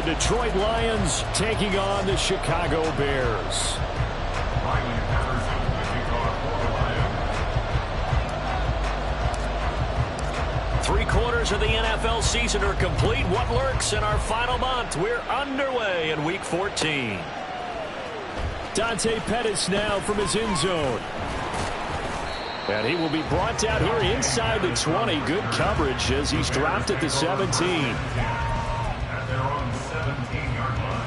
Detroit Lions taking on the Chicago Bears. Three-quarters of the NFL season are complete. What lurks in our final month? We're underway in Week 14. Dante Pettis now from his end zone. And he will be brought down here inside the 20. Good coverage as he's dropped at the 17. At their own 17-yard line.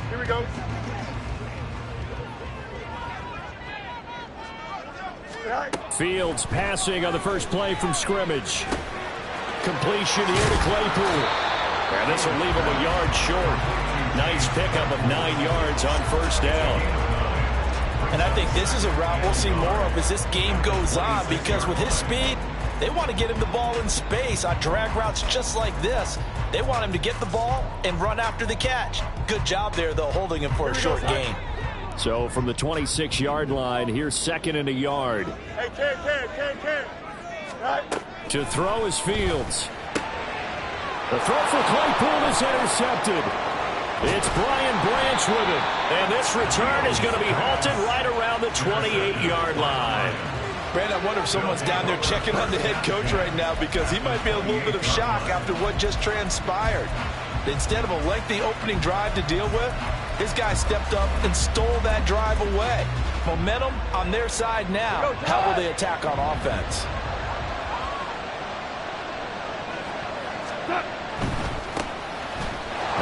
Here we go. Fields passing on the first play from scrimmage. Completion here to Claypool. And this will leave him a yard short. Nice pickup of 9 yards on first down. And I think this is a route we'll see more of as this game goes on, because with his speed, they want to get him the ball in space on drag routes just like this. They want him to get the ball and run after the catch. Good job there, though, holding him for a short gain. So from the 26-yard line, here's second and a yard. Hey, Ken. Right. To throw is Fields. The throw for Claypool is intercepted. It's Brian Branch with it. And this return is going to be halted right around the 28-yard line. Brandon, I wonder if someone's down there checking on the head coach right now, because he might be in a little bit of shock after what just transpired. Instead of a lengthy opening drive to deal with, his guy stepped up and stole that drive away. Momentum on their side now. How will they attack on offense?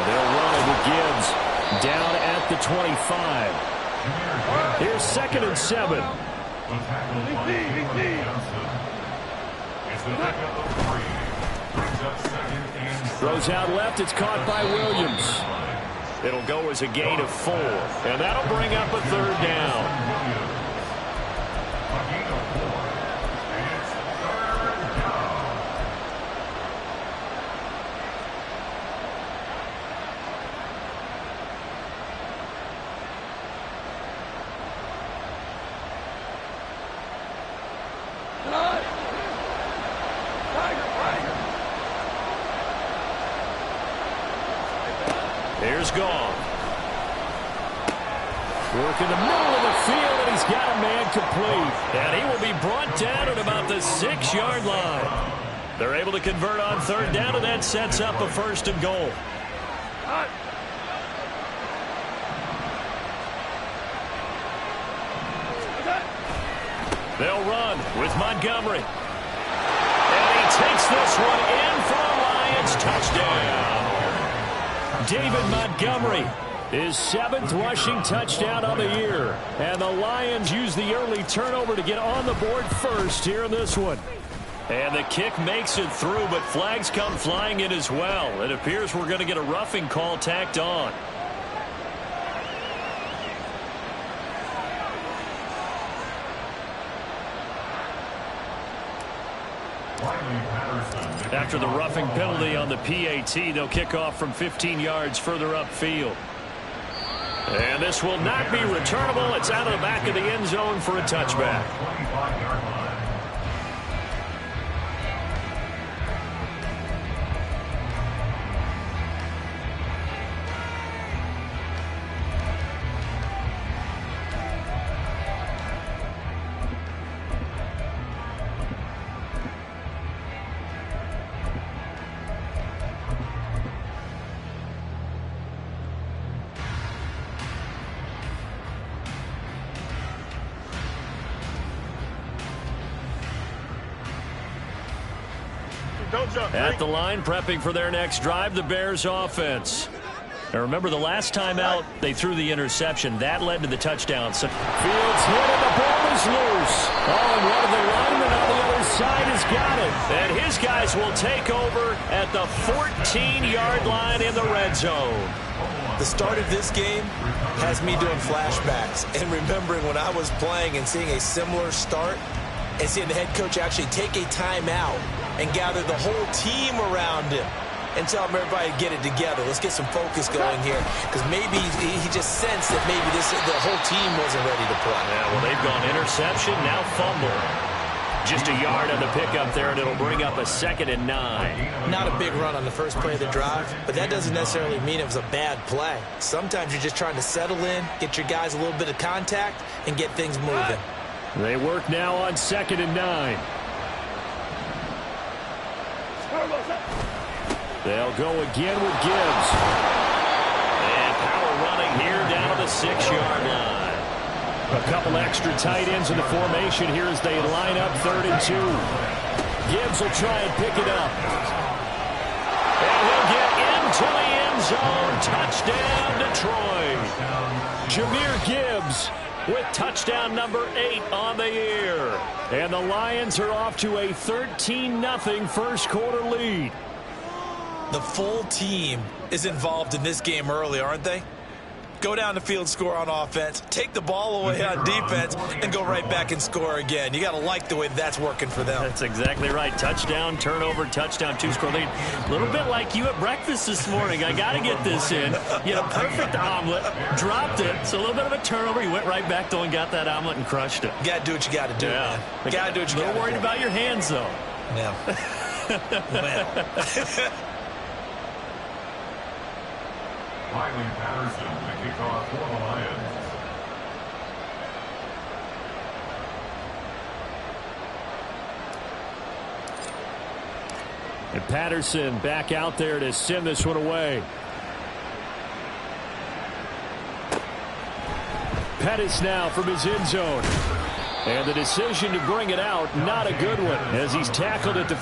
They'll run it with Gibbs down at the 25. Here's second and 7. Throws out left. It's caught by Williams. It'll go as a gain of 4. And that'll bring up a third down. Here's Gong. Work in the middle of the field, and he's got a man complete. And he will be brought down at about the 6-yard line. They're able to convert on third down, and that sets up a first and goal. They'll run with Montgomery. And he takes this one in for a Lions touchdown. David Montgomery, his 7th rushing touchdown on the year. And the Lions use the early turnover to get on the board first here in this one. And the kick makes it through, but flags come flying in as well. It appears we're going to get a roughing call tacked on. After the roughing penalty on the PAT, they'll kick off from 15 yards further upfield. And this will not be returnable. It's out of the back of the end zone for a touchback. At the line, prepping for their next drive, the Bears offense. Now remember, the last time out, they threw the interception. That led to the touchdown. So Fields hit and the ball is loose. Oh, and one of the linemen on the other side has got it. And his guys will take over at the 14-yard line in the red zone. The start of this game has me doing flashbacks and remembering when I was playing and seeing a similar start and seeing the head coach actually take a timeout and gather the whole team around him and tell everybody to get it together. Let's get some focus going here, because maybe he just sensed that maybe the whole team wasn't ready to play. Yeah, well, they've gone interception, now fumble. Just a yard on the pickup there, and it'll bring up a 2nd and 9. Not a big run on the first play of the drive, but that doesn't necessarily mean it was a bad play. Sometimes you're just trying to settle in, get your guys a little bit of contact, and get things moving. They work now on 2nd and 9. They'll go again with Gibbs. And power running here down to the 6-yard line. A couple extra tight ends in the formation here as they line up 3rd and 2. Gibbs will try and pick it up. And he'll get into the end zone. Touchdown, Detroit. Jahmyr Gibbs with touchdown number 8 on the year. And the Lions are off to a 13-0 first quarter lead. The full team is involved in this game early, aren't they? Go down the field, score on offense, take the ball away on defense, and go right back and score again. You got to like the way that's working for them. That's exactly right. Touchdown, turnover, touchdown, 2-score lead. A little bit like you at breakfast this morning. I got to get this in. You had a perfect omelet, dropped it. So a little bit of a turnover. You went right back, though, and got that omelet and crushed it. You got to do what you got to do, man. You got to do what you got to do. A little worried about your hands, though. Yeah. Riley Patterson to kick off for the Lions. And Patterson back out there to send this one away. Pettis now from his end zone. And the decision to bring it out, not a good one, as he's tackled at the...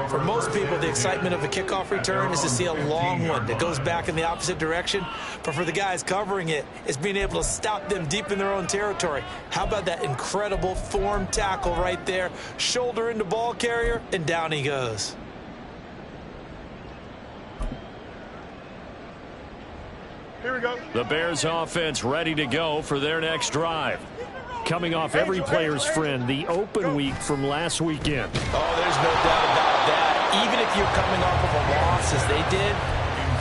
For most people, the excitement of a kickoff return is to see a long one that goes back in the opposite direction. But for the guys covering it, it's being able to stop them deep in their own territory. How about that incredible form tackle right there? Shoulder into ball carrier, and down he goes. Here we go. The Bears offense ready to go for their next drive. Coming off every player's friend, the open week from last weekend. Oh, there's no doubt about that. Even if you're coming off of a loss as they did,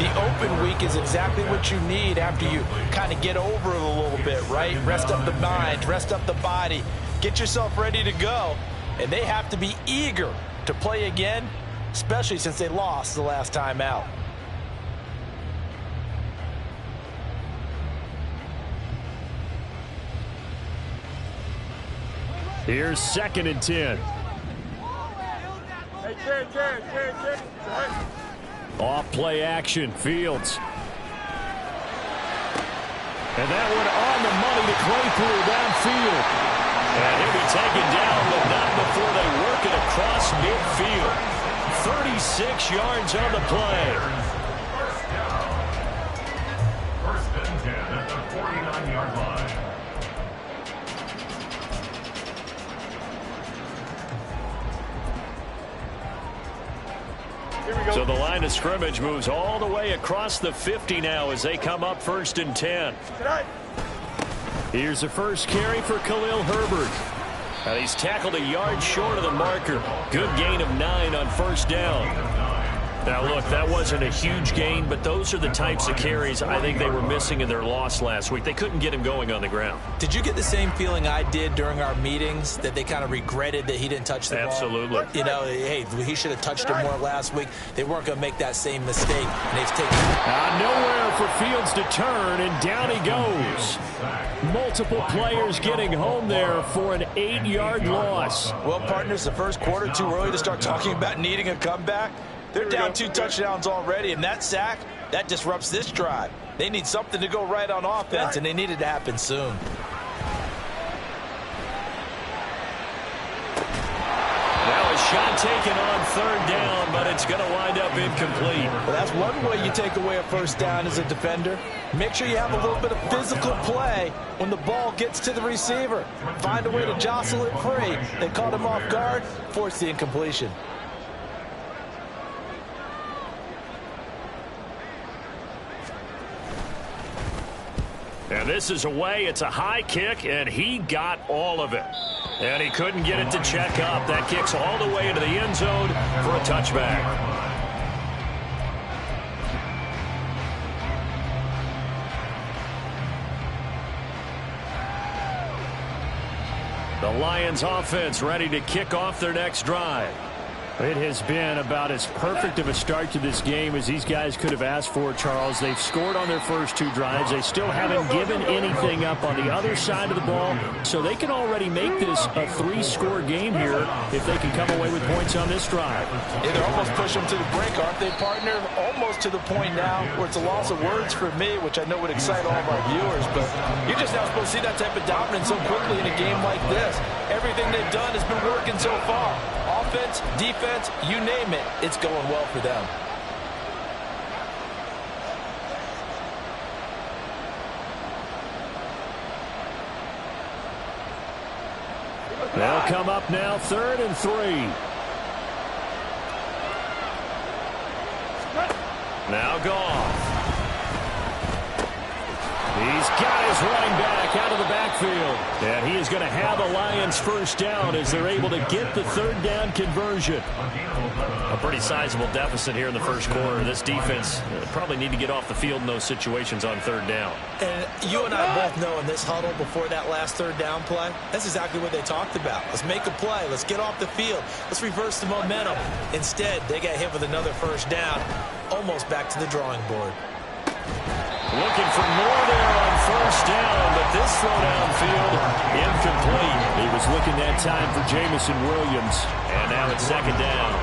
the open week is exactly what you need after you kind of get over it a little bit, right? Rest up the mind, rest up the body, get yourself ready to go. And they have to be eager to play again, especially since they lost the last time out. Here's 2nd and 10. Hey, Ken. Off play action, Fields. And that one on the money to Claypool downfield. And he'll be taken down, but not before they work it across midfield. 36 yards on the play. First and 10 at the 49-yard line. So the line of scrimmage moves all the way across the 50 now as they come up 1st and 10. Here's the first carry for Khalil Herbert. Now he's tackled a yard short of the marker. Good gain of 9 on 1st down. Now, look, that wasn't a huge gain, but those are the types of carries I think they were missing in their loss last week. They couldn't get him going on the ground. Did you get the same feeling I did during our meetings, that they kind of regretted that he didn't touch the ball? Absolutely. You know, hey, he should have touched it more last week. They weren't going to make that same mistake, and they've taken nowhere for Fields to turn, and down he goes. Multiple players getting home there for an 8-yard loss. Well, partners, the first quarter, too early to start talking about needing a comeback. They're down 2 touchdowns already, and that sack, that disrupts this drive. They need something to go right on offense, and they need it to happen soon. Now a shot taken on third down, but it's going to wind up incomplete. Well, that's one way you take away a first down as a defender. Make sure you have a little bit of physical play when the ball gets to the receiver. Find a way to jostle it free. They caught him off guard, forced the incompletion. And this is away. It's a high kick, and he got all of it. And he couldn't get it to check up. That kicks all the way into the end zone for a touchback. The Lions offense ready to kick off their next drive. It has been about as perfect of a start to this game as these guys could have asked for, Charles. They've scored on their first 2 drives. They still haven't given anything up on the other side of the ball, so they can already make this a 3-score game here if they can come away with points on this drive. Yeah, they're almost pushing them to the brink, aren't they, partner? Almost to the point now where it's a loss of words for me, which I know would excite all of our viewers, but you're just not supposed to see that type of dominance so quickly in a game like this. Everything they've done has been working so far. Offense, defense, you name it, it's going well for them. They'll come up now, 3rd and 3. Now Goff. He's got his running back out of the backfield. And he is going to have a Lions first down as they're able to get the 3rd down conversion. A pretty sizable deficit here in the first quarter. This defense probably need to get off the field in those situations on 3rd down. And you and I both know in this huddle before that last 3rd down play, that's exactly what they talked about. Let's make a play. Let's get off the field. Let's reverse the momentum. Instead, they got hit with another first down, almost back to the drawing board. Looking for more there on first down, but this throw downfield incomplete. He was looking that time for Jameson Williams, and now it's 2nd down.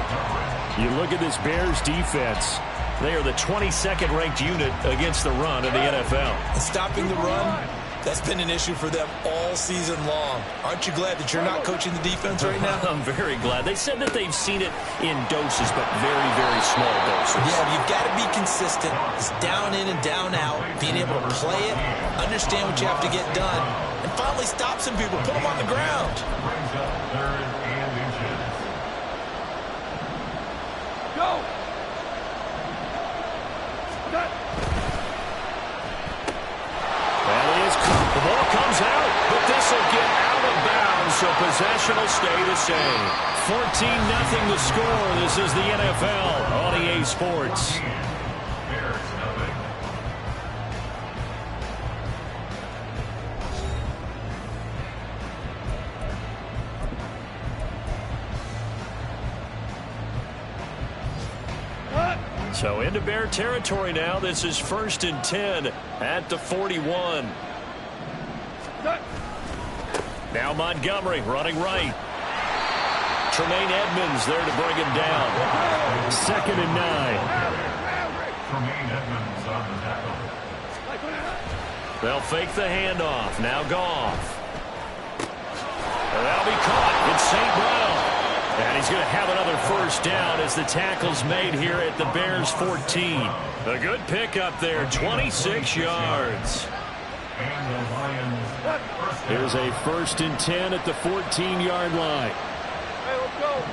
You look at this Bears defense. They are the 22nd ranked unit against the run in the NFL. Stopping the run, that's been an issue for them all season long. Aren't you glad that you're not coaching the defense right now? I'm very glad. They said that they've seen it in doses, but very, very small doses. Yeah, you've got to be consistent. It's down in and down out, being able to play it, understand what you have to get done, and finally stop some people, put them on the ground. Brings up 3rd and inches. Go! The ball comes out, but this will get out of bounds, so possession will stay the same. 14-0 the score. This is the NFL on EA Sports. Bears nothing. So into Bear territory now. This is 1st and 10 at the 41. Now Montgomery running right. Tremaine Edmonds there to bring him down. 2nd and 9. Tremaine Edmonds on the tackle. They'll fake the handoff. Now Goff. And that'll be caught. It's St. Brown. And he's going to have another first down as the tackle's made here at the Bears 14. A good pickup there, 26 yards. And the Lions first down. Here's a 1st and 10 at the 14-yard line. Hey, let's go.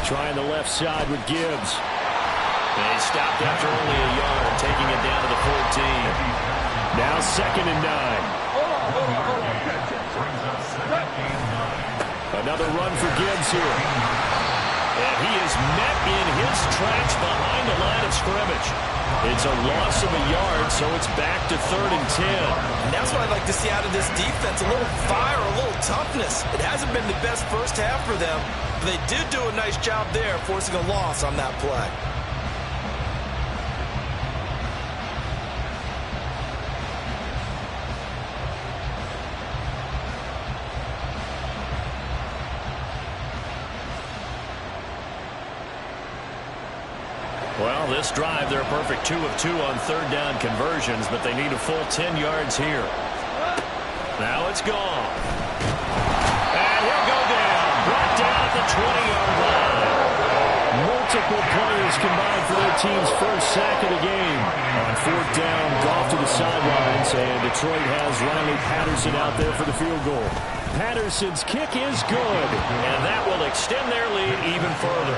Trying the left side with Gibbs. And he stopped after only a yard, taking it down to the 14. Now 2nd and 9. Brings up 2nd and 9. Another run for Gibbs here. And he is met in his tracks behind the line of scrimmage. It's a loss of a yard, so it's back to 3rd and 10. And that's what I'd like to see out of this defense, a little fire, a little toughness. It hasn't been the best first half for them, but they did do a nice job there, forcing a loss on that play. Well, this drive, they're a perfect 2 of 2 on third down conversions, but they need a full 10 yards here. Now it's gone. And he'll go down. Brought down at the 20-yard line. Multiple players combined for their team's first sack of the game. On fourth down, Goff to the sidelines, and Detroit has Riley Patterson out there for the field goal. Patterson's kick is good, and that will extend their lead even further.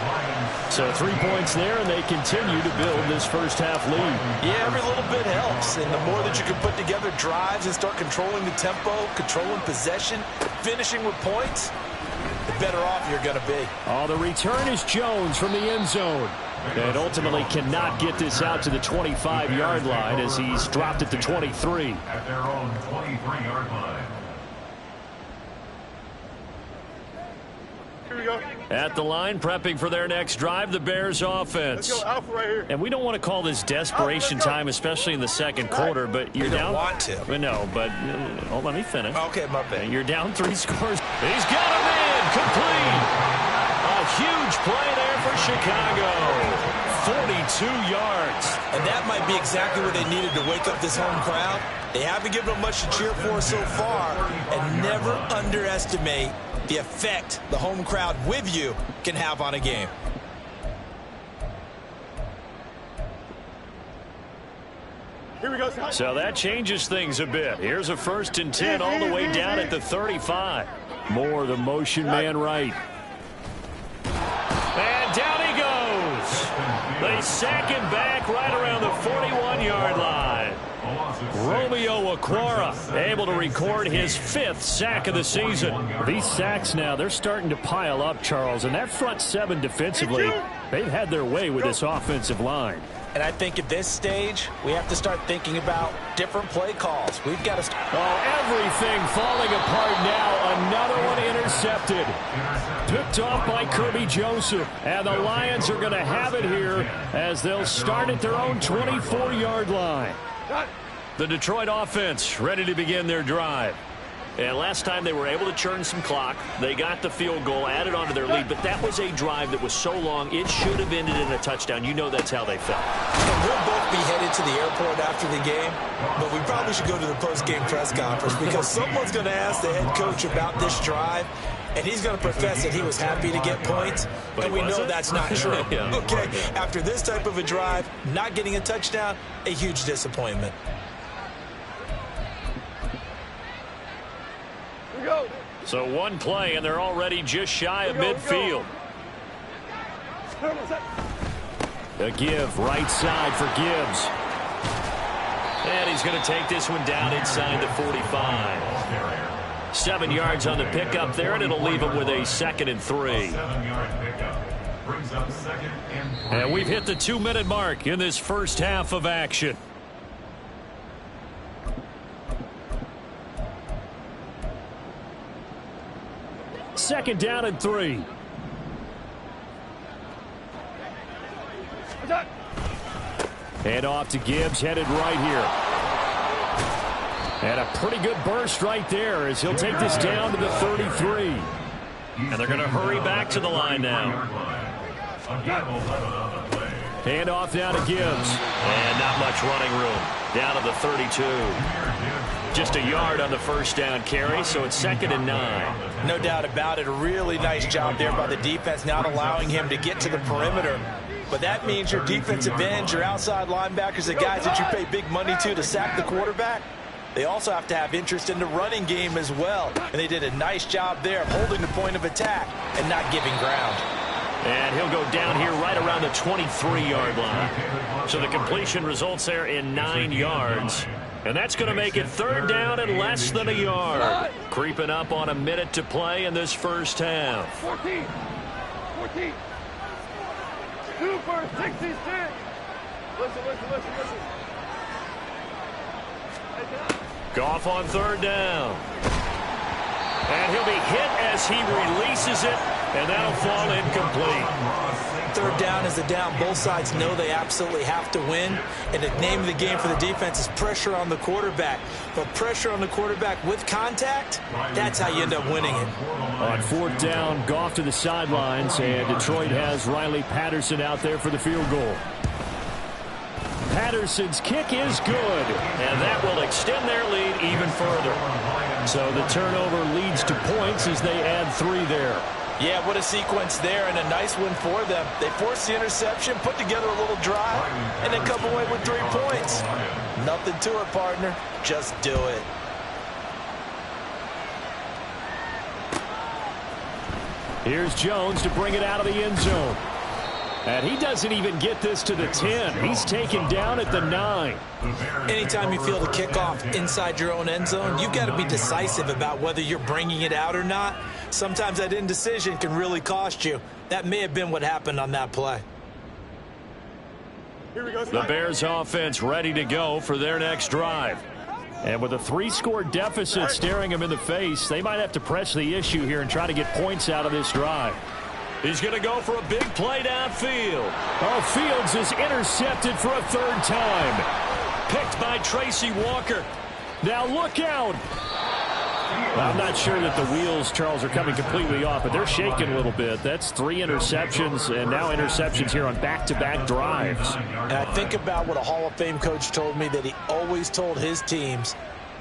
So 3 points there, and they continue to build this first half lead. Yeah, every little bit helps, and the more that you can put together drives and start controlling the tempo, controlling possession, finishing with points, the better off you're going to be. Oh, the return is Jones from the end zone. And ultimately cannot get this out to the 25-yard line as he's dropped at the 23. At their own 23-yard line. Here we go. At the line, prepping for their next drive, the Bears offense. Let's go, Alpha right here. And we don't want to call this desperation time, especially in the second quarter, but you're You don't down. want to. No, but let me finish. Okay, my bad. You're down 3 scores. He's got him in, complete. A huge play there for Chicago. 42 yards. And that might be exactly what they needed to wake up this home crowd. They haven't given them much to cheer for so far, and never underestimate the effect the home crowd with you can have on a game. Here we go. So that changes things a bit. Here's a 1st and 10 all the way down at the 35. Moore, the motion man right. And down he goes. They sack him back right around the 41-yard line. Romeo Okwara able to record his 5th sack of the season. These sacks now, they're starting to pile up, Charles, and that front 7 defensively, they've had their way with this offensive line. And I think at this stage, we have to start thinking about different play calls. We've got to... Oh, everything falling apart now. Another one intercepted. Picked off by Kirby Joseph. And the Lions are going to have it here as they'll start at their own 24-yard line. The Detroit offense ready to begin their drive. And last time they were able to churn some clock. They got the field goal, added on to their lead. But that was a drive that was so long, it should have ended in a touchdown. You know that's how they felt. And we'll both be headed to the airport after the game, but we probably should go to the post-game press conference because someone's going to ask the head coach about this drive, and he's going to profess that he was happy to get points, and we know that's not true. Yeah. Okay, after this type of a drive, not getting a touchdown, a huge disappointment. Go. So one play, and they're already just shy of midfield. A give, right side for Gibbs. And he's going to take this one down inside the 45. 7 yards on the pickup there, and it'll leave him with a 2nd and 3. 7-yard pickup. Brings up 2nd and 3. And we've hit the 2-minute mark in this first half of action. Second down and 3. Head off to Gibbs, headed right here. And a pretty good burst right there as he'll take this down to the 33. And they're going to hurry back to the line now. Hand off down to Gibbs. And not much running room. Down to the 32. Just a yard on the first down carry, so it's 2nd and 9. No doubt about it. A really nice job there by the defense, not allowing him to get to the perimeter. But that means your defensive ends, your outside linebackers, the guys that you pay big money to sack the quarterback, they also have to have interest in the running game as well. And they did a nice job there of holding the point of attack and not giving ground. And he'll go down here right around the 23-yard line. So the completion results there in 9 yards. And that's going to make it 3rd down and less than a yard. Creeping up on a minute to play in this first half. 14. 2 for 66. Listen. Goff on 3rd down. And he'll be hit as he releases it, and that'll fall incomplete. 3rd down is the down. Both sides know they absolutely have to win. And the name of the game for the defense is pressure on the quarterback. But pressure on the quarterback with contact, that's how you end up winning it. On 4th down, Goff to the sidelines, and Detroit has Riley Patterson out there for the field goal. Patterson's kick is good, and that will extend their lead even further. So the turnover leads to points as they add 3 there. Yeah, what a sequence there, and a nice win for them. They forced the interception, put together a little drive, and then come away with 3 points. Nothing to it, partner. Just do it. Here's Jones to bring it out of the end zone. And he doesn't even get this to the 10. He's taken down at the 9. Anytime you feel the kickoff inside your own end zone, you've got to be decisive about whether you're bringing it out or not. Sometimes that indecision can really cost you. That may have been what happened on that play. Here we go. The Bears offense ready to go for their next drive. And with a 3-score deficit staring them in the face, they might have to press the issue here and try to get points out of this drive. He's going to go for a big play downfield. Oh, Fields is intercepted for a 3rd time. Picked by Tracy Walker. Now look out. I'm not sure that the wheels, Charles, are coming completely off, but they're shaking a little bit. That's 3 interceptions, and now interceptions here on back-to-back drives. And I think about what a Hall of Fame coach told me, that he always told his teams,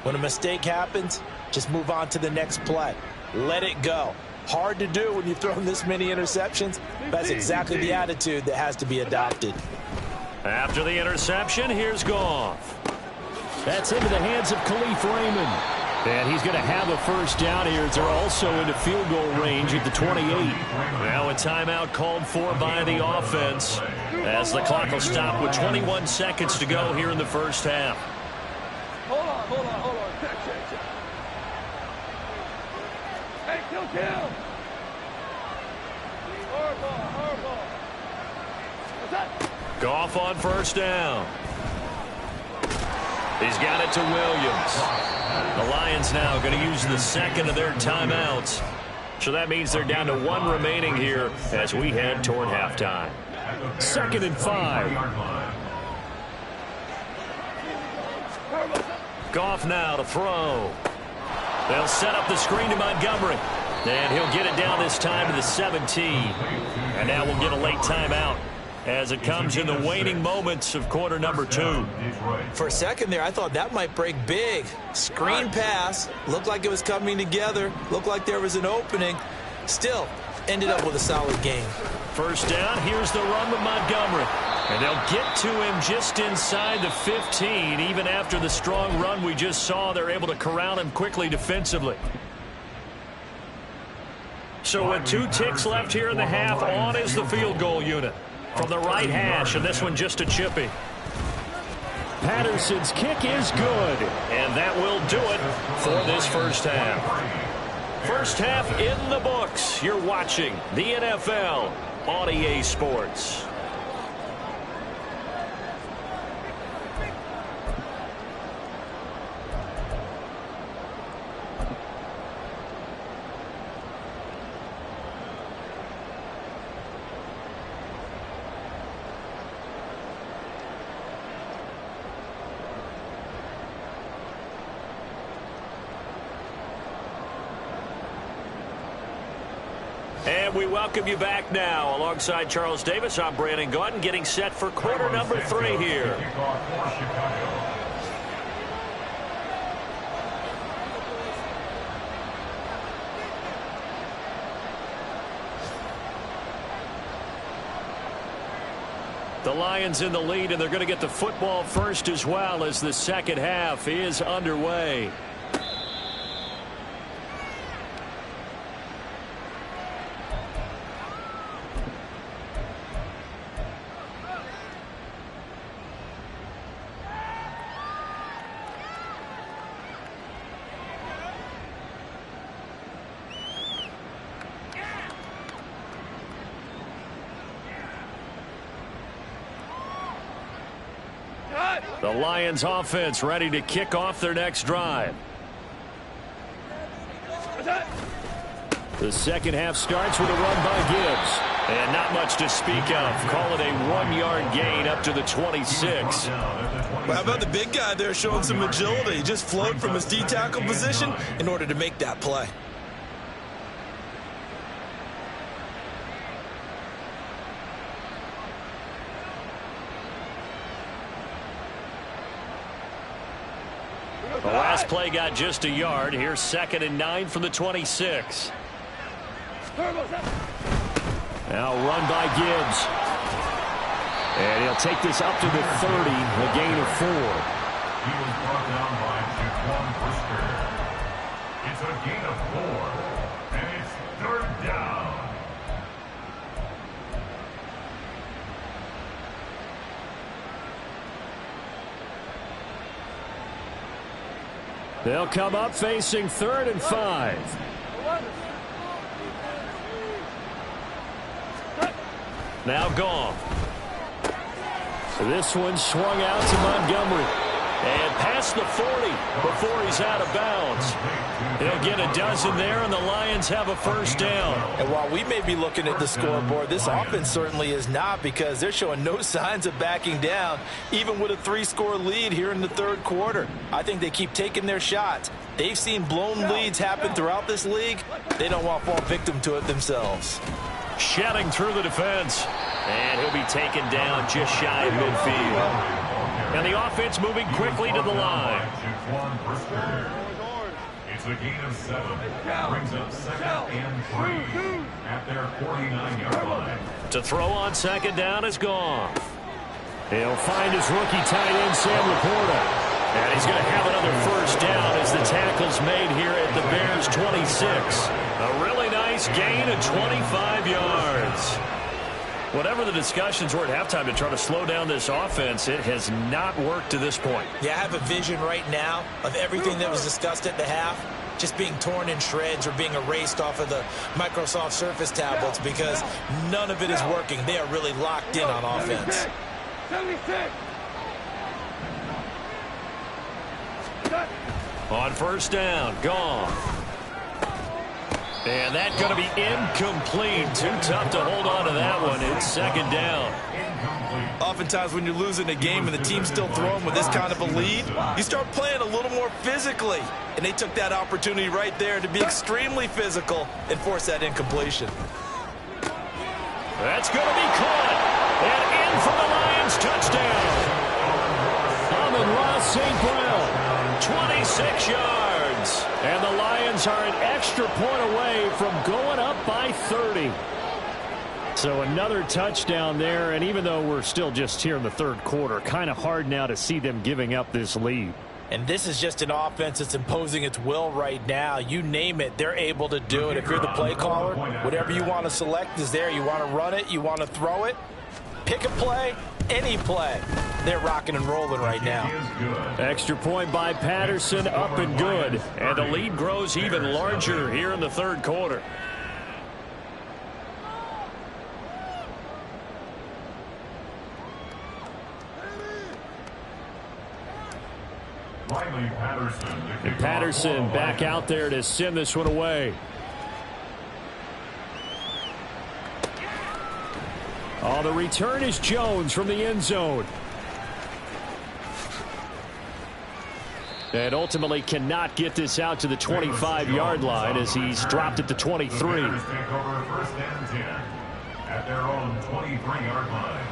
when a mistake happens, just move on to the next play. Let it go. Hard to do when you've thrown this many interceptions. That's exactly the attitude that has to be adopted. After the interception, here's Goff. That's into the hands of Khalif Raymond. And he's going to have a 1st down here as they're also into field goal range at the 28. Now a timeout called for by the offense as the clock will stop with 21 seconds to go here in the 1st half. Hold on. Check. Hey, kill. Hardball. What's that? Goff on 1st down. He's got it to Williams. The Lions now going to use the 2nd of their timeouts. So that means they're down to 1 remaining here as we head toward halftime. 2nd and 5. Goff now to throw. They'll set up the screen to Montgomery. And he'll get it down this time to the 17. And now we'll get a late timeout as it comes in the waning moments of quarter number 2. For a second there, I thought that might break big. Screen pass. Looked like it was coming together. Looked like there was an opening. Still, ended up with a solid game. 1st down. Here's the run with Montgomery. And they'll get to him just inside the 15. Even after the strong run we just saw, they're able to corral him quickly defensively. So with 2 ticks left here in the half, on is the field goal unit. From the right hash, and this one just a chippy. Patterson's kick is good, and that will do it for this 1st half. 1st half in the books. You're watching the NFL on EA Sports. And we welcome you back now. Alongside Charles Davis, I'm Brandon Gaudin, getting set for quarter number 3 here. The Lions in the lead, and they're going to get the football first as well as the 2nd half is underway. The Lions offense ready to kick off their next drive. The 2nd half starts with a run by Gibbs. And not much to speak of. Call it a 1-yard gain up to the 26. Well, how about the big guy there showing some agility? He just flowed from his D-tackle position in order to make that play. The last play got just a yard. Here's 2nd and 9 from the 26. Now run by Gibbs. And he'll take this up to the 30, a gain of 4. He was brought down by Jaquan Brisker. It's a gain of 4, and it's 3rd down. They'll come up facing 3rd and 5. Now Goff. This one swung out to Montgomery. And past the 40 before he's out of bounds. He'll get a dozen there, and the Lions have a 1st down. And while we may be looking at the scoreboard, this offense certainly is not, because they're showing no signs of backing down, even with a 3-score lead here in the 3rd quarter. I think they keep taking their shots. They've seen blown leads happen throughout this league. They don't want to fall victim to it themselves. Shedding through the defense. And he'll be taken down just shy of midfield. And the offense moving quickly to the line. It's a gain of 7. Brings up 2nd and 3 at their 49-yard line. To throw on 2nd down is Goff. He'll find his rookie tight end, Sam Laporta. And he's going to have another 1st down as the tackle's made here at the Bears' 26. A really nice gain of 25 yards. Whatever the discussions were at halftime to try to slow down this offense, it has not worked to this point. Yeah, I have a vision right now of everything that was discussed at the half just being torn in shreds or being erased off of the Microsoft Surface tablets, because none of it is working. They are really locked in on offense. 76. On 1st down, Goff. And that's going to be incomplete. Too tough to hold on to that one. It's 2nd down. Oftentimes when you're losing a game and the team's still throwing with this kind of a lead, you start playing a little more physically. And they took that opportunity right there to be extremely physical and force that incompletion. That's going to be caught. And in for the Lions touchdown. Amon-Ra St. Brown, 26 yards. And the Lions are an extra point away from going up by 30. So another touchdown there, and even though we're still just here in the 3rd quarter, kind of hard now to see them giving up this lead. And this is just an offense that's imposing its will right now. You name it, they're able to do it. If you're the play caller, whatever you want to select is there. You want to run it, you want to throw it, pick a play, any play. They're rocking and rolling right now. Extra point by Patterson, up and good. And the lead grows even larger here in the 3rd quarter. And Patterson back out there to send this one away. Oh, the return is Jones from the end zone. And ultimately cannot get this out to the 25-yard line as he's dropped at the 23. Take over 1st and 10 at their own 23-yard line.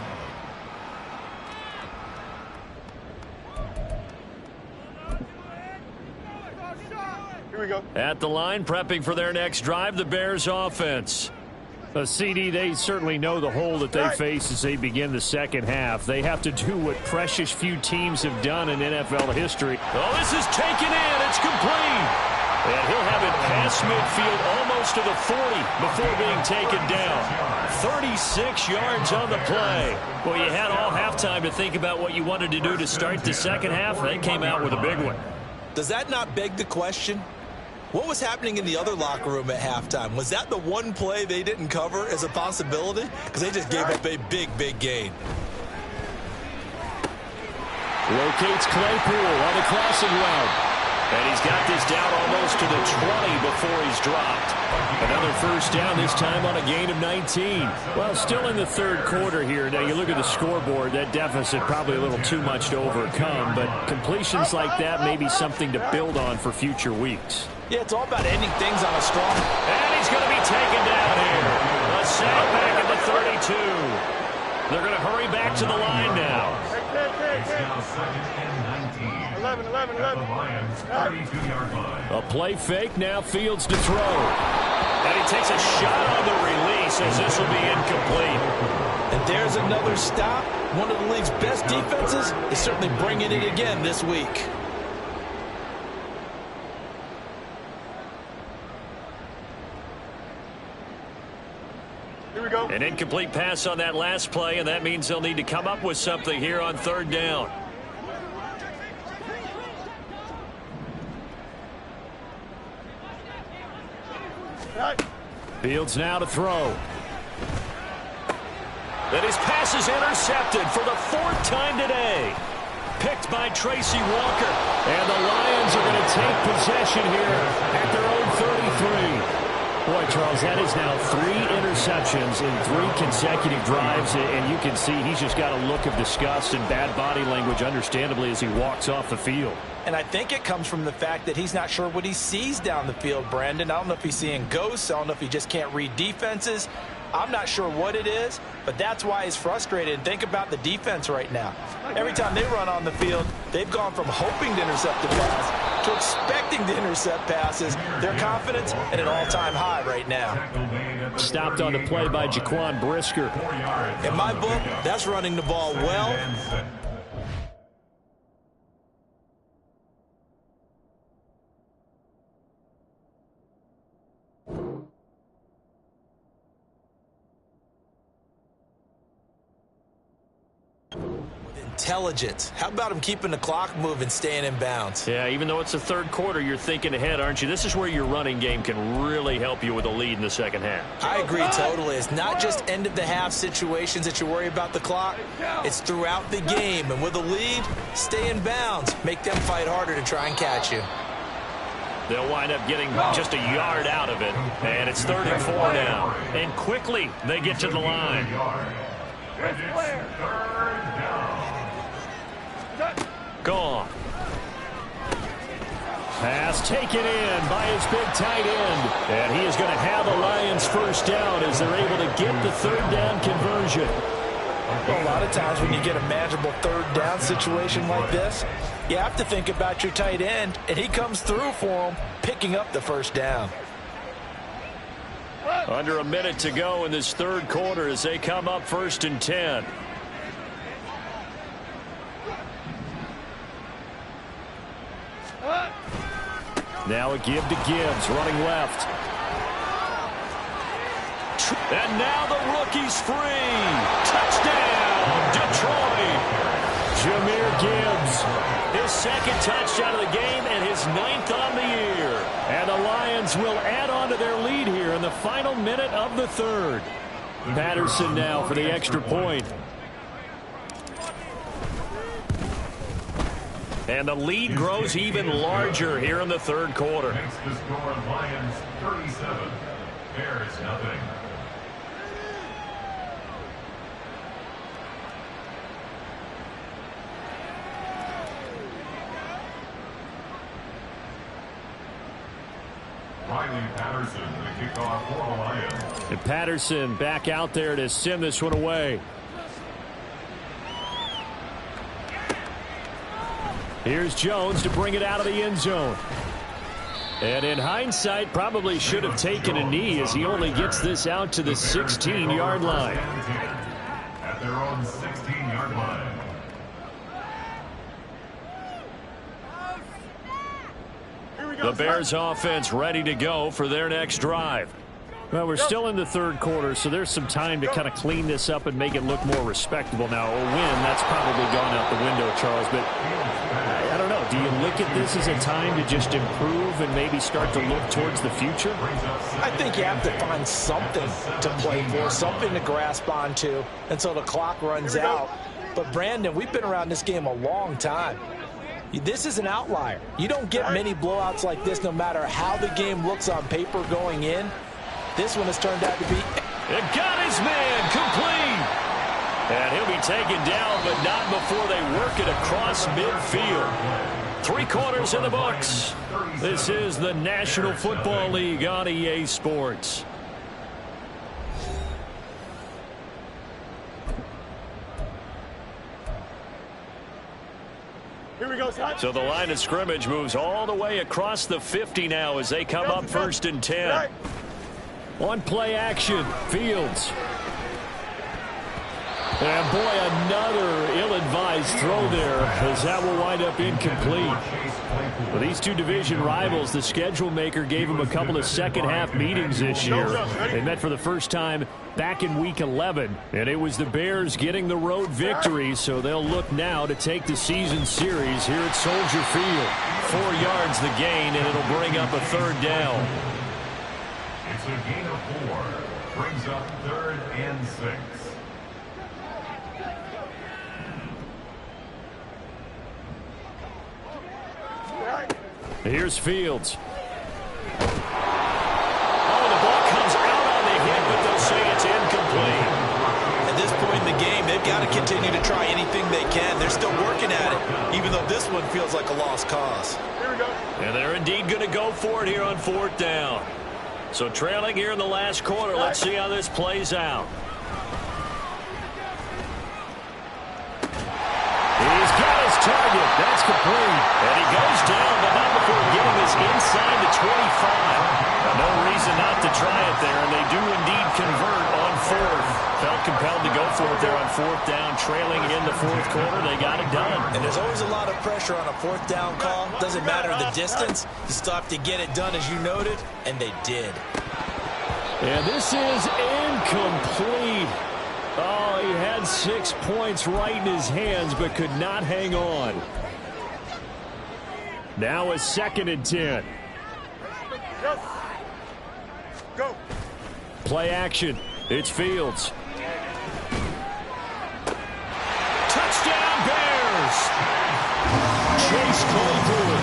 Here we go. At the line, prepping for their next drive, the Bears offense. A CD, they certainly know the hole that they face as they begin the 2nd half. They have to do what precious few teams have done in NFL history. Oh, this is taken in. It's complete. And he'll have it past midfield almost to the 40 before being taken down. 36 yards on the play. Well, you had all halftime to think about what you wanted to do to start the 2nd half. They came out with a big one. Does that not beg the question? What was happening in the other locker room at halftime? Was that the one play they didn't cover as a possibility? Because they just gave up a big, big gain. Locates Claypool on the crossing route. And he's got this down almost to the 20 before he's dropped. Another 1st down, this time on a gain of 19. Well, still in the 3rd quarter here. Now, you look at the scoreboard, that deficit probably a little too much to overcome. But completions like that may be something to build on for future weeks. Yeah, it's all about ending things on a strong. And he's going to be taken down here. A sack back at the 32. They're going to hurry back to the line now. It's now second and 19. 11, 11, At 11. the Lions' 32-yard line. A play fake, now Fields to throw. And he takes a shot on the release as this will be incomplete. And there's another stop. One of the league's best defenses is certainly bringing it again this week. Here we go. An incomplete pass on that last play, and that means they'll need to come up with something here on third down. Right. Fields now to throw. And his pass is intercepted for the 4th time today. Picked by Tracy Walker. And the Lions are going to take possession here at their own 33. Boy, Charles, that is now 3 interceptions in 3 consecutive drives, and you can see he's just got a look of disgust and bad body language, understandably, as he walks off the field. And I think it comes from the fact that he's not sure what he sees down the field, Brandon. I don't know if he's seeing ghosts. I don't know if he just can't read defenses. I'm not sure what it is, but that's why he's frustrated. And think about the defense right now. Every time they run on the field, they've gone from hoping to intercept the pass to expecting to intercept passes. Their confidence at an all-time high right now. Stopped on the play by Jaquan Brisker. In my book, that's running the ball well. Intelligence. How about him keeping the clock moving, staying in bounds? Yeah, even though it's the third quarter, you're thinking ahead, aren't you? This is where your running game can really help you with a lead in the second half. I agree totally. It's not just end-of-the-half situations that you worry about the clock. It's throughout the game. And with a lead, stay in bounds. Make them fight harder to try and catch you. They'll wind up getting just a yard out of it. And it's 3rd and 4 now. And quickly, they get to the line. Gone. Pass taken in by his big tight end. And he is going to have the Lions first down as they're able to get the 3rd down conversion. Well, a lot of times when you get a manageable 3rd down situation like this, you have to think about your tight end, and he comes through for him, picking up the 1st down. Under a minute to go in this 3rd quarter as they come up 1st and 10. Now a give to Gibbs, running left. And now the rookie's free. Touchdown, Detroit. Jahmyr Gibbs, his 2nd touchdown of the game and his 9th on the year. And the Lions will add on to their lead here in the final minute of the 3rd. Patterson now for the extra point. And the lead grows even larger here in the 3rd quarter. Makes the score Lions 37, Bears nothing. Riley Patterson, the kickoff for the Lions. And Patterson back out there to send this one away. Here's Jones to bring it out of the end zone. And in hindsight, probably should have taken a knee as he only gets this out to the 16-yard line. At their own 16-yard line. The Bears offense ready to go for their next drive. Well, we're still in the 3rd quarter, so there's some time to kind of clean this up and make it look more respectable. Now, a win, that's probably gone out the window, Charles, but I don't know. Do you look at this as a time to just improve and maybe start to look towards the future? I think you have to find something to play for, something to grasp onto until the clock runs out. But, Brandon, we've been around this game a long time. This is an outlier. You don't get many blowouts like this no matter how the game looks on paper going in. This one has turned out to be... It got his man complete. And he'll be taken down, but not before they work it across midfield. 3 quarters in the books. This is the National Football League on EA Sports. Here we go, son. So the line of scrimmage moves all the way across the 50 now as they come up 1st and 10. On play action, Fields. And boy, another ill-advised throw there, as that will wind up incomplete. For these two division rivals, the schedule maker gave them a couple of second-half meetings this year. They met for the first time back in Week 11, and it was the Bears getting the road victory, so they'll look now to take the season series here at Soldier Field. 4 yards the gain, and it'll bring up a 3rd down. It's a gain of 4. Brings up 3rd and 6. Here's Fields. Oh, the ball comes out on the hit, but they'll say it's incomplete. At this point in the game, they've got to continue to try anything they can. They're still working at it, even though this one feels like a lost cause. Here we go. And they're indeed going to go for it here on 4th down. So trailing here in the last quarter. Let's see how this plays out. He's got his target. That's complete. And he goes down, but not before getting this inside the 25. No reason not to try it there, and they do indeed convert on 4th. Felt compelled to go for it there on 4th down, trailing in the 4th quarter. They got it done. And there's always a lot of pressure on a 4th down call. Doesn't matter the distance. You still have to get it done, as you noted, and they did. And this is incomplete. Oh, he had 6 points right in his hands, but could not hang on. Now a 2nd and 10. Yes. Go. Play action. It's Fields. Touchdown Bears! Chase Claypool,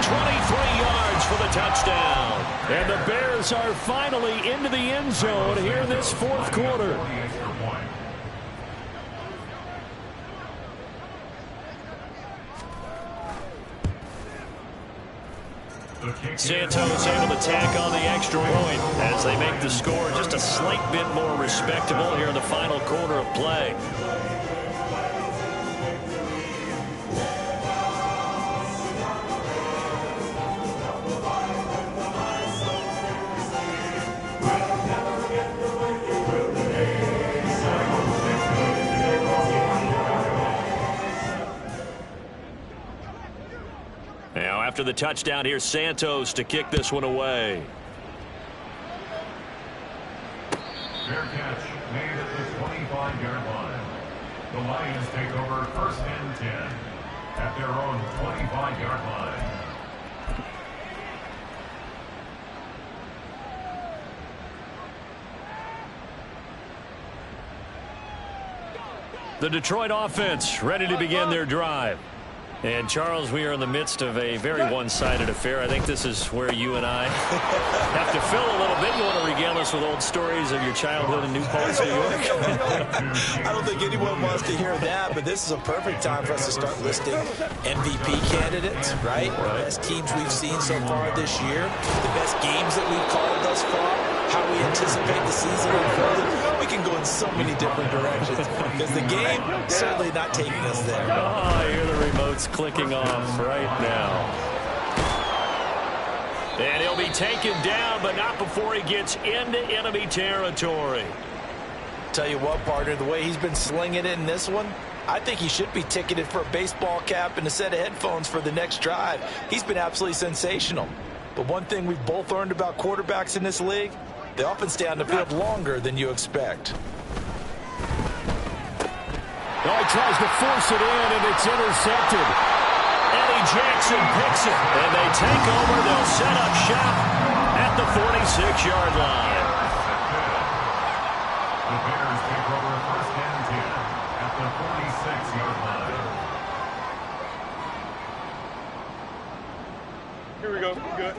23 yards for the touchdown. And the Bears are finally into the end zone here in this 4th quarter. Santos able to tack on the extra point as they make the score just a slight bit more respectable here in the final quarter of play. Now, after the touchdown, here's Santos to kick this one away. Fair catch made at the 25-yard line. The Lions take over 1st and 10 at their own 25-yard line. The Detroit offense ready to begin their drive. And, Charles, we are in the midst of a very one-sided affair. I think this is where you and I have to fill a little bit. You want to regale us with old stories of your childhood in New Paltz, New York? I don't think anyone wants to hear that, but this is a perfect time for us to start listing MVP candidates, right? The best teams we've seen so far this year, the best games that we've called thus far, how we anticipate the season unfolding. We can go in so many different directions because the game certainly not taking us there. Oh, I hear the remote's clicking off right now. And he'll be taken down, but not before he gets into enemy territory. Tell you what, partner, the way he's been slinging it in this one, I think he should be ticketed for a baseball cap and a set of headphones for the next drive. He's been absolutely sensational. But one thing we've both learned about quarterbacks in this league, they often stay on the field longer than you expect. Oh, he tries to force it in, and it's intercepted. Eddie Jackson picks it, and they take over. They'll set up shop at the 46-yard line. The Bears take over 1st and 10 at the 46-yard line. Here we go. Good.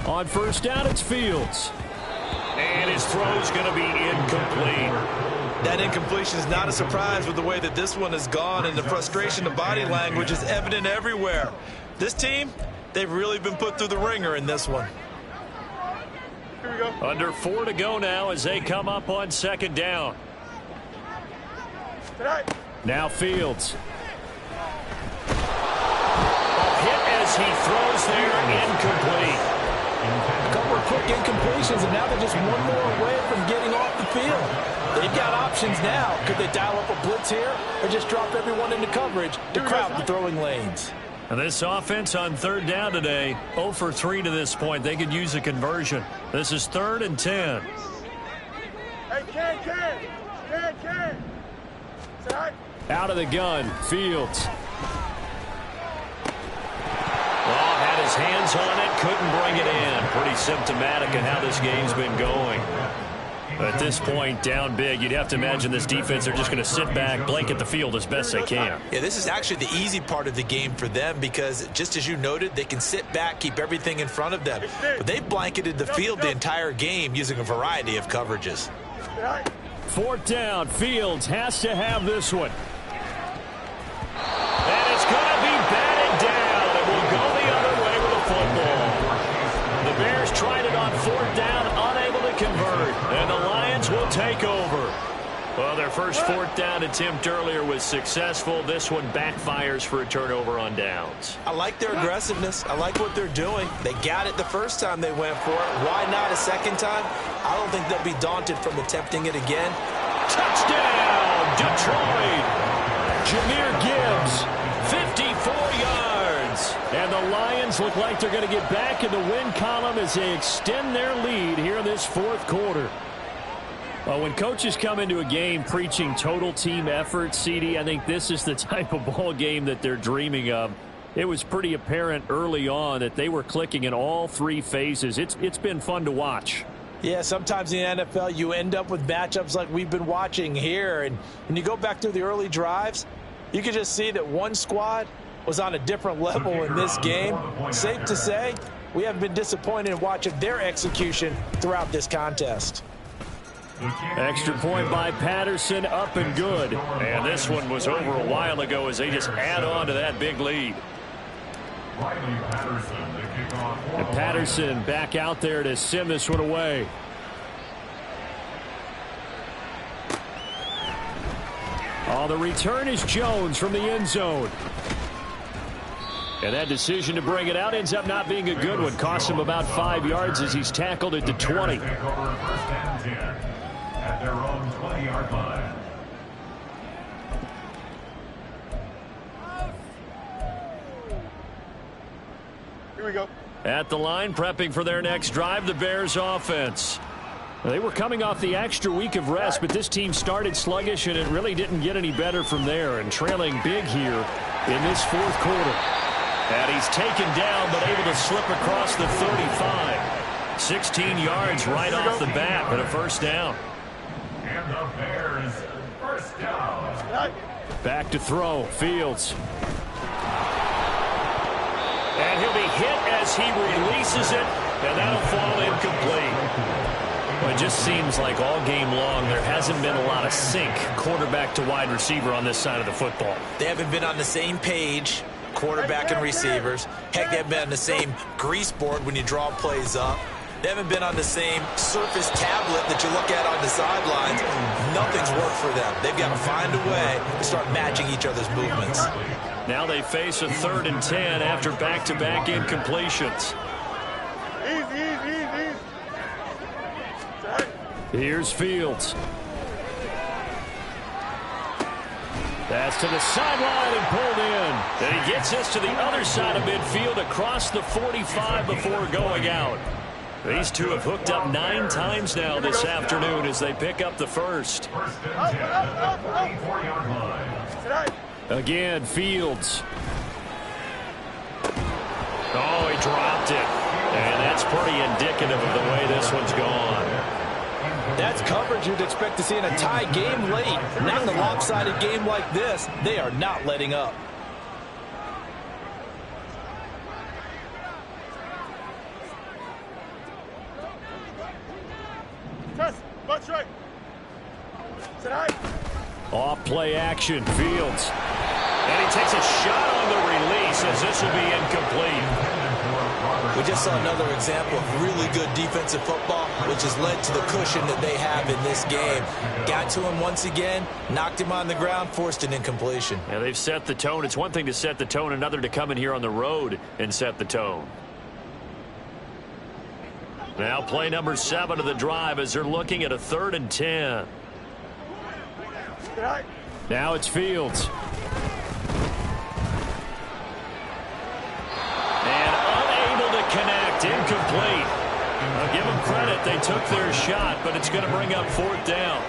On 1st down, it's Fields. And his throw's going to be incomplete. That incompletion is not a surprise with the way that this one has gone, and the frustration of body language is evident everywhere. This team, they've really been put through the ringer in this one. Here we go. Under 4 to go now as they come up on 2nd down. Tonight. Now Fields. A hit as he throws there, incomplete. A couple of quick incompletions, and now they're just one more away from getting off the field. They've got options now. Could they dial up a blitz here or just drop everyone into coverage to crowd the throwing lanes? And this offense on third down today, 0 for 3 to this point. They could use a conversion. This is 3rd and 10. Hey, Ken. Tonight. Out of the gun, Fields. Well, had his hands on it, couldn't bring it in. Pretty symptomatic of how this game's been going. At this point, down big, you'd have to imagine this defense are just going to sit back, blanket the field as best they can. Yeah, this is actually the easy part of the game for them because, just as you noted, they can sit back, keep everything in front of them. But they've blanketed the field the entire game using a variety of coverages. 4th down, Fields has to have this one. And it's going to be batted down. It will go the other way with the football. The Bears tried it on 4th down, unable to convert. And the Lions will take over. Well, their first 4th down attempt earlier was successful. This one backfires for a turnover on downs. I like their aggressiveness. I like what they're doing. They got it the first time they went for it. Why not a second time? I don't think they'll be daunted from attempting it again. Touchdown, Detroit! Jahmyr Gibbs, 54 yards. And the Lions look like they're going to get back in the win column as they extend their lead here in this 4th quarter. Well, when coaches come into a game preaching total team effort, CD, I think this is the type of ball game that they're dreaming of. It was pretty apparent early on that they were clicking in all 3 phases. It's been fun to watch. Yeah, sometimes in the NFL you end up with matchups like we've been watching here. And when you go back through the early drives, you can just see that one squad was on a different level in this game. Safe to say, we haven't been disappointed in watching their execution throughout this contest. Extra point by Patterson, up and good. And this one was over a while ago as they just add on to that big lead. And Patterson back out there to send this one away. Oh, the return is Jones from the end zone. And that decision to bring it out ends up not being a good one. Cost him about 5 yards as he's tackled at the 20. At their own 20-yard line. Here we go. At the line, prepping for their next drive, the Bears offense. They were coming off the extra week of rest, but this team started sluggish, and it really didn't get any better from there. And trailing big here in this 4th quarter. And he's taken down, but able to slip across the 35. 16 yards right off the bat, but a first down. And the Bears first down. Back to throw, Fields. And he'll be hit as he releases it, and that'll fall incomplete. Well, it just seems like all game long there hasn't been a lot of sync quarterback to wide receiver on this side of the football. They haven't been on the same page, quarterback and receivers. Heck, they haven't been on the same grease board when you draw plays up. They haven't been on the same surface tablet that you look at on the sidelines. Nothing's worked for them. They've got to find a way to start matching each other's movements. Now they face a 3rd and 10 after back-to-back incompletions. Easy. Here's Fields. That's to the sideline and pulled in. And he gets this to the other side of midfield across the 45 before going out. These two have hooked up 9 times now this afternoon as they pick up the first. Again, Fields. Oh, he dropped it. And that's pretty indicative of the way this one's gone. That's coverage you'd expect to see in a tie game late. Not in a lopsided game like this. They are not letting up. That's right. Tonight. Off play action, Fields. And he takes a shot on the release as this will be incomplete. We just saw another example of really good defensive football, which has led to the cushion that they have in this game. Got to him once again, knocked him on the ground, forced an incompletion. Yeah, they've set the tone. It's one thing to set the tone, another to come in here on the road and set the tone. Now play number 7 of the drive as they're looking at a 3rd and 10. Now it's Fields. And unable to connect, incomplete. I'll give them credit, they took their shot, but it's going to bring up 4th down.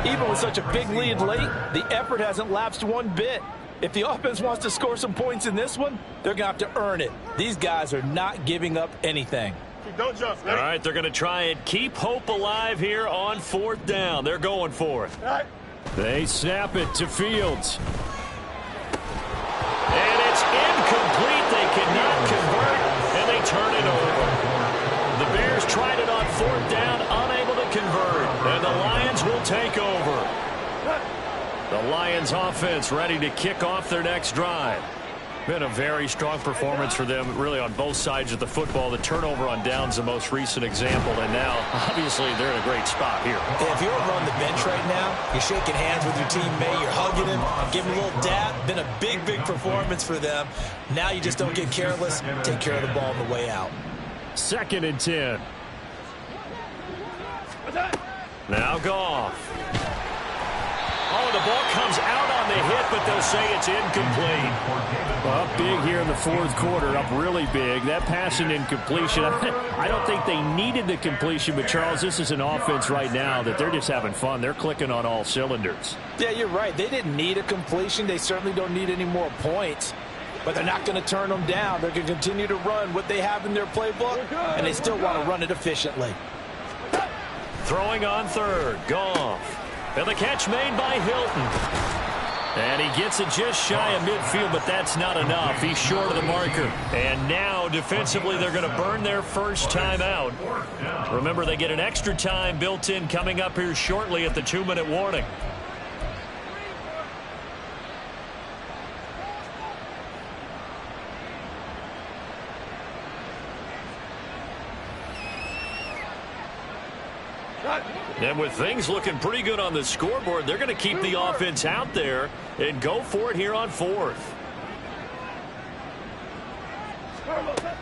Even with such a big lead late, the effort hasn't lapsed one bit. If the offense wants to score some points in this one, they're going to have to earn it. These guys are not giving up anything. Don't jump. All right, they're going to try and keep hope alive here on 4th down. They're going for it. They snap it to Fields. And it's incomplete. They cannot convert, and they turn it over. The Bears tried it on 4th down, unable to convert, and the Lions will take over. The Lions offense ready to kick off their next drive. Been a very strong performance for them, really, on both sides of the football. The turnover on downs, the most recent example, and now, obviously, they're in a great spot here. If you're on the bench right now, you're shaking hands with your teammate, you're hugging him, giving him a little dab. Been a big, big performance for them. Now you just don't get careless. Take care of the ball on the way out. 2nd and 10. Now Goff. Oh, the ball comes out on the hit, but they'll say it's incomplete. Up big here in the 4th quarter, up really big. That pass and incompletion, I don't think they needed the completion, but Charles, this is an offense right now that they're just having fun. They're clicking on all cylinders. Yeah, you're right. They didn't need a completion. They certainly don't need any more points. But they're not going to turn them down. They're going to continue to run what they have in their playbook, and they still want to run it efficiently. Throwing on 3rd, Goff. And the catch made by Hilton. And he gets it just shy of midfield, but that's not enough. He's short of the marker. And now, defensively, they're going to burn their first time out. Remember, they get an extra time built in coming up here shortly at the 2-minute warning. And with things looking pretty good on the scoreboard, they're going to keep the offense out there and go for it here on 4th.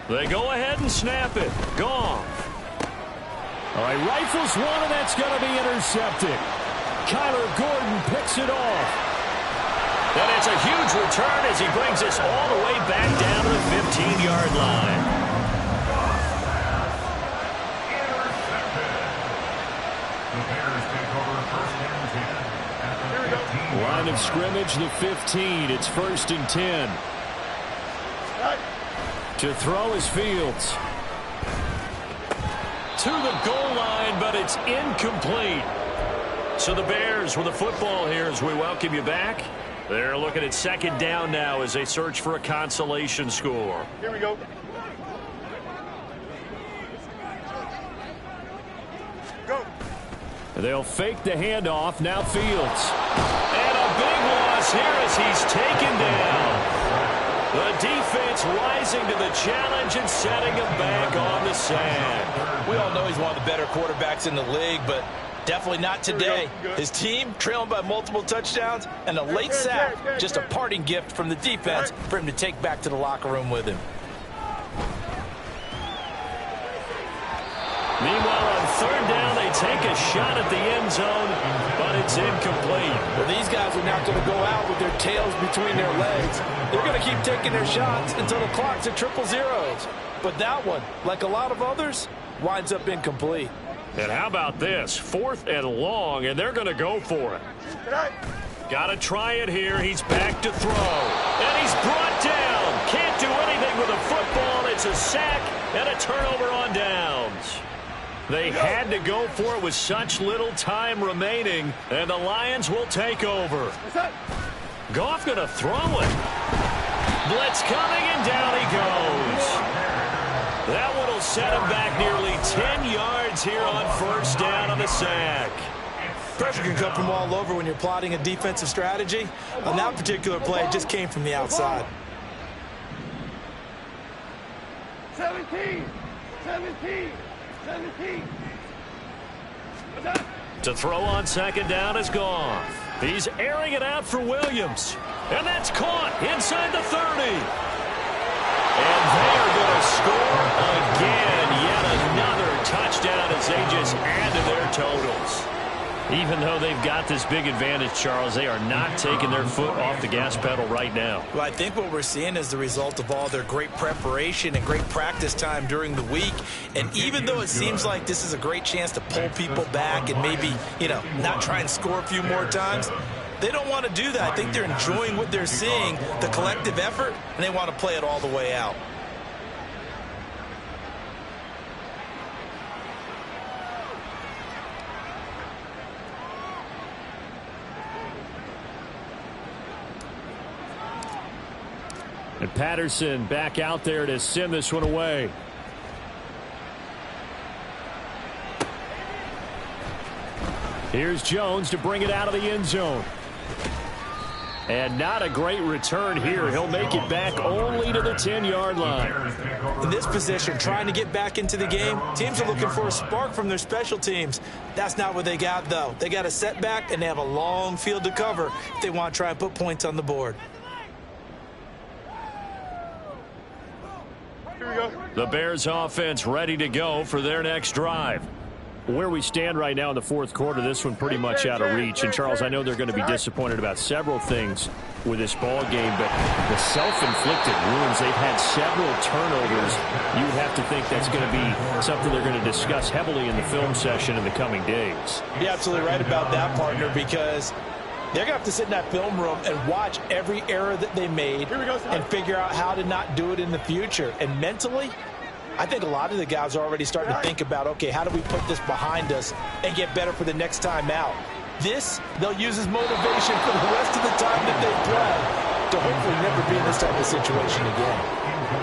They go ahead and snap it. Goff. All right, rifles one, and that's going to be intercepted. Kyler Gordon picks it off. And it's a huge return as he brings us all the way back down to the 15-yard line. Line of scrimmage, the 15. It's 1st and 10. To throw is Fields. To the goal line, but it's incomplete. So the Bears with the football here as we welcome you back. They're looking at 2nd down now as they search for a consolation score. Here we go. Go. They'll fake the handoff. Now Fields. And a big loss here as he's taken down. The defense rising to the challenge and setting him back on the sack. We all know he's one of the better quarterbacks in the league, but definitely not today. His team trailing by multiple touchdowns, and a late sack, just a parting gift from the defense for him to take back to the locker room with him. Meanwhile, on 3rd down, they take a shot at the end zone, but it's incomplete. Well, these guys are not going to go out with their tails between their legs. They're going to keep taking their shots until the clock's at 0-0. But that one, like a lot of others, winds up incomplete. And how about this? 4th and long, and they're going to go for it. Got to try it here. He's back to throw. And he's brought down. Can't do anything with a football. It's a sack and a turnover on downs. They had to go for it with such little time remaining, and the Lions will take over. Goff going to throw it. Blitz coming, and down he goes. That one will set him back nearly 10 yards here on 1st down on the sack. Pressure can come from all over when you're plotting a defensive strategy. On that particular play, it just came from the outside. 17. To throw on second down is Goff. He's airing it out for Williams. And that's caught inside the 30. And they're going to score again. Yet another touchdown as they just add to their totals. Even though they've got this big advantage, Charles, they are not taking their foot off the gas pedal right now. Well, I think what we're seeing is the result of all their great preparation and great practice time during the week. And even though it seems like this is a great chance to pull people back and maybe, not try and score a few more times, they don't want to do that. I think they're enjoying what they're seeing, the collective effort, and they want to play it all the way out. And Patterson back out there to send this one away. Here's Jones to bring it out of the end zone. And not a great return here. He'll make it back only to the 10-yard line. In this position, trying to get back into the game, teams are looking for a spark from their special teams. That's not what they got, though. They got a setback, and they have a long field to cover if they want to try and put points on the board. The Bears offense ready to go for their next drive. Where we stand right now in the fourth quarter, this one pretty much out of reach. And, Charles, I know they're going to be disappointed about several things with this ball game, but the self-inflicted wounds, they've had several turnovers. You would have to think that's going to be something they're going to discuss heavily in the film session in the coming days. You're absolutely right about that, partner, because they're going to have to sit in that film room and watch every error that they made and figure out how to not do it in the future. And mentally, I think a lot of the guys are already starting to think about, okay, how do we put this behind us and get better for the next time out? This, they'll use as motivation for the rest of the time that they play to hopefully never be in this type of situation again.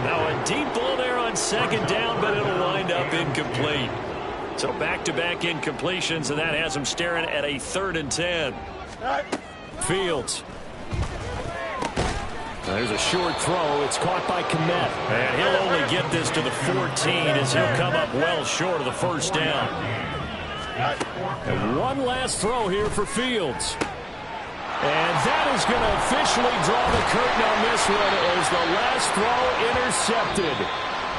Now a deep ball there on second down, but it'll wind up incomplete. So back-to-back incompletions, and that has them staring at a 3rd and 10. Fields. There's a short throw. It's caught by Kmet. And he'll only get this to the 14 as he'll come up well short of the first down. And one last throw here for Fields. And that is going to officially draw the curtain on this one as the last throw intercepted.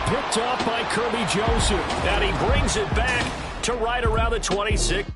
Picked off by Kirby Joseph. And he brings it back to right around the 26.